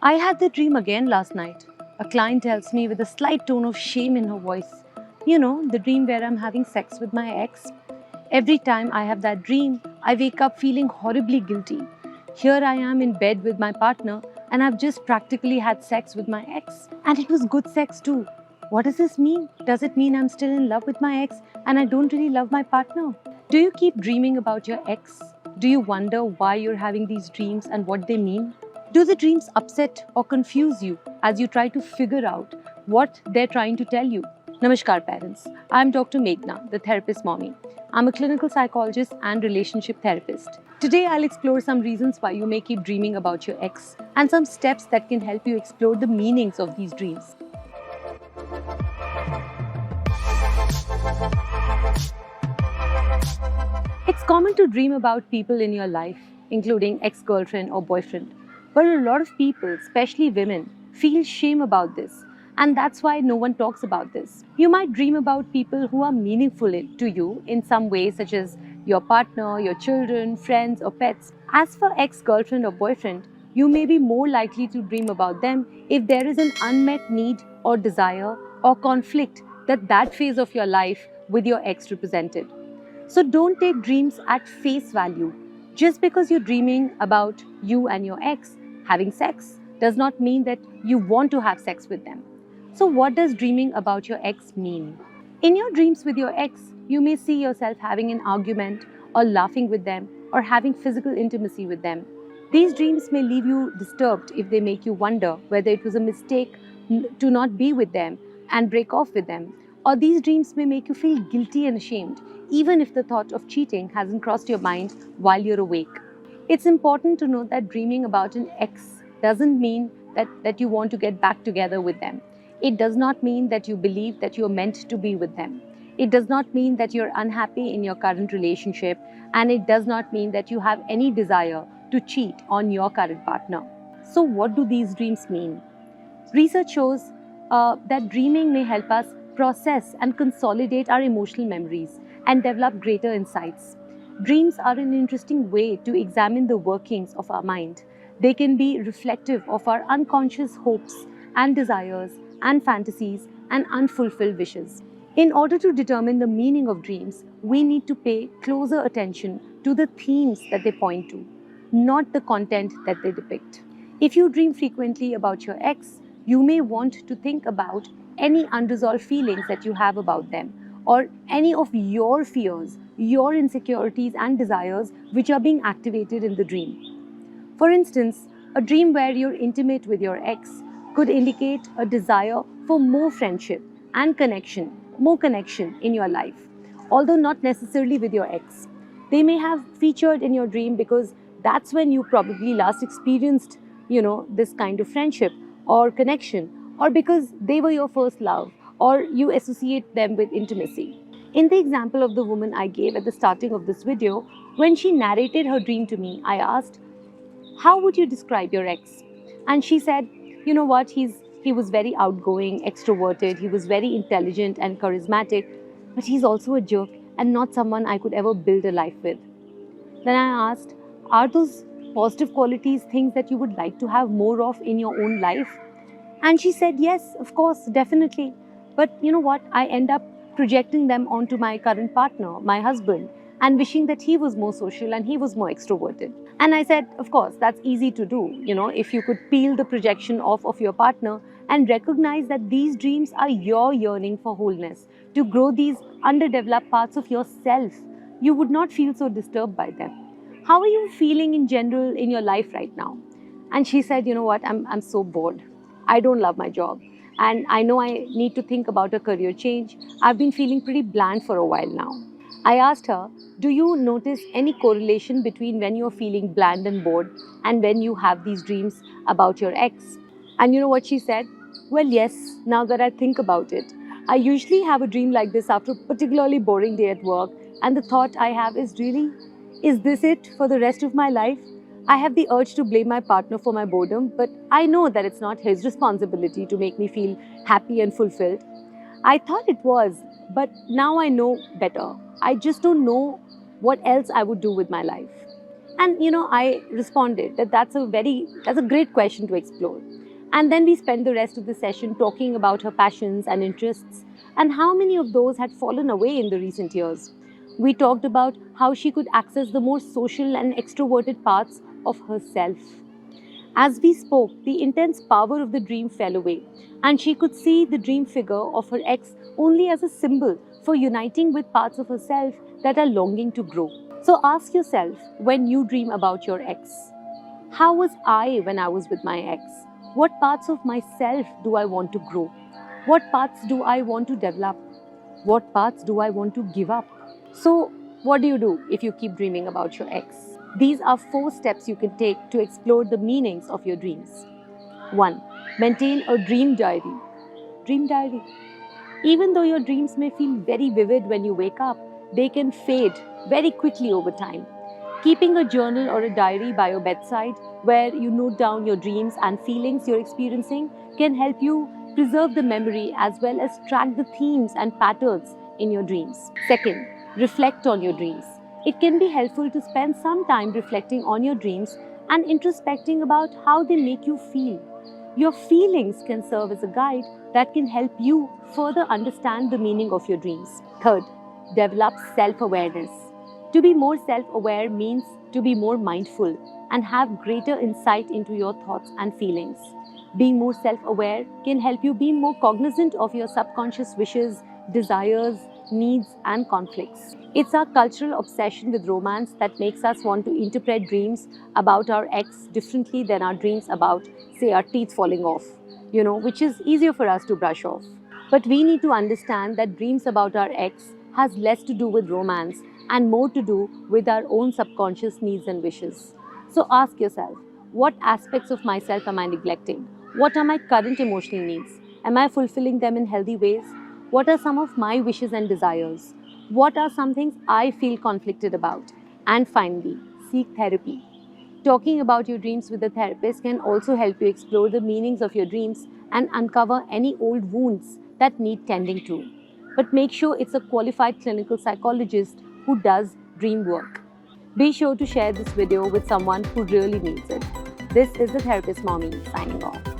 I had the dream again last night. A client tells me with a slight tone of shame in her voice. You know, the dream where I'm having sex with my ex. Every time I have that dream, I wake up feeling horribly guilty. Here I am in bed with my partner, and I've just practically had sex with my ex. And it was good sex too. What does this mean? Does it mean I'm still in love with my ex and I don't really love my partner? Do you keep dreaming about your ex? Do you wonder why you're having these dreams and what they mean? Do the dreams upset or confuse you as you try to figure out what they're trying to tell you? Namaskar, parents. I'm Dr. Meghna, the therapist mommy. I'm a clinical psychologist and relationship therapist. Today, I'll explore some reasons why you may keep dreaming about your ex and some steps that can help you explore the meanings of these dreams. It's common to dream about people in your life, including ex-girlfriend or boyfriend. But a lot of people, especially women, feel shame about this. And that's why no one talks about this. You might dream about people who are meaningful to you in some way, such as your partner, your children, friends, or pets. As for ex-girlfriend or boyfriend, you may be more likely to dream about them if there is an unmet need or desire or conflict that phase of your life with your ex represented. So don't take dreams at face value. Just because you're dreaming about you and your ex having sex does not mean that you want to have sex with them. So what does dreaming about your ex mean? In your dreams with your ex, you may see yourself having an argument or laughing with them or having physical intimacy with them. These dreams may leave you disturbed if they make you wonder whether it was a mistake to not be with them and break off with them. Or these dreams may make you feel guilty and ashamed, even if the thought of cheating hasn't crossed your mind while you're awake. It's important to note that dreaming about an ex doesn't mean that you want to get back together with them. It does not mean that you believe that you're meant to be with them. It does not mean that you're unhappy in your current relationship, and it does not mean that you have any desire to cheat on your current partner. So, what do these dreams mean? Research shows that dreaming may help us process and consolidate our emotional memories and develop greater insights. Dreams are an interesting way to examine the workings of our mind. They can be reflective of our unconscious hopes and desires and fantasies and unfulfilled wishes. In order to determine the meaning of dreams, we need to pay closer attention to the themes that they point to, not the content that they depict. If you dream frequently about your ex, you may want to think about any unresolved feelings that you have about them, or any of your fears, your insecurities, and desires which are being activated in the dream. For instance, a dream where you're intimate with your ex could indicate a desire for more friendship and connection, more connection in your life, although not necessarily with your ex. They may have featured in your dream because that's when you probably last experienced, this kind of friendship or connection, or because they were your first love, or you associate them with intimacy. In the example of the woman I gave at the starting of this video, when she narrated her dream to me, I asked, "How would you describe your ex?" And she said, "You know what, he was very outgoing, extroverted, he was very intelligent and charismatic, but he's also a jerk and not someone I could ever build a life with." Then I asked, "Are those positive qualities things that you would like to have more of in your own life?" And she said, "Yes, of course, definitely. But you know what? I end up projecting them onto my current partner, my husband, and wishing that he was more social and he was more extroverted." And I said, "Of course, that's easy to do. If you could peel the projection off of your partner and recognize that these dreams are your yearning for wholeness, to grow these underdeveloped parts of yourself, you would not feel so disturbed by them. How are you feeling in general in your life right now?" And she said, "You know what? I'm so bored. I don't love my job. And I know I need to think about a career change. I've been feeling pretty bland for a while now." I asked her, "Do you notice any correlation between when you're feeling bland and bored and when you have these dreams about your ex?" And you know what she said? "Well, yes, now that I think about it. I usually have a dream like this after a particularly boring day at work, and the thought I have is, really, is this it for the rest of my life? I have the urge to blame my partner for my boredom, but I know that it's not his responsibility to make me feel happy and fulfilled. I thought it was, but now I know better. I just don't know what else I would do with my life." And I responded that that's a great question to explore. And then we spent the rest of the session talking about her passions and interests and how many of those had fallen away in the recent years. We talked about how she could access the more social and extroverted parts of herself. As we spoke, the intense power of the dream fell away, and she could see the dream figure of her ex only as a symbol for uniting with parts of herself that are longing to grow. So ask yourself, when you dream about your ex, how was I when I was with my ex? What parts of myself do I want to grow? What parts do I want to develop? What parts do I want to give up? So, what do you do if you keep dreaming about your ex? These are 4 steps you can take to explore the meanings of your dreams. 1. Maintain a dream diary. Dream diary. Even though your dreams may feel very vivid when you wake up, they can fade very quickly over time. Keeping a journal or a diary by your bedside where you note down your dreams and feelings you're experiencing can help you preserve the memory as well as track the themes and patterns in your dreams. Second, reflect on your dreams. It can be helpful to spend some time reflecting on your dreams and introspecting about how they make you feel. Your feelings can serve as a guide that can help you further understand the meaning of your dreams. Third, develop self awareness. To be more self aware means to be more mindful and have greater insight into your thoughts and feelings. Being more self aware can help you be more cognizant of your subconscious wishes, desires, needs, and conflicts. It's our cultural obsession with romance that makes us want to interpret dreams about our ex differently than our dreams about, say, our teeth falling off, which is easier for us to brush off. But we need to understand that dreams about our ex has less to do with romance and more to do with our own subconscious needs and wishes. So ask yourself, what aspects of myself am I neglecting? What are my current emotional needs? Am I fulfilling them in healthy ways? What are some of my wishes and desires? What are some things I feel conflicted about? And finally, seek therapy. Talking about your dreams with a therapist can also help you explore the meanings of your dreams and uncover any old wounds that need tending to. But make sure it's a qualified clinical psychologist who does dream work. Be sure to share this video with someone who really needs it. This is the Therapist Mommy signing off.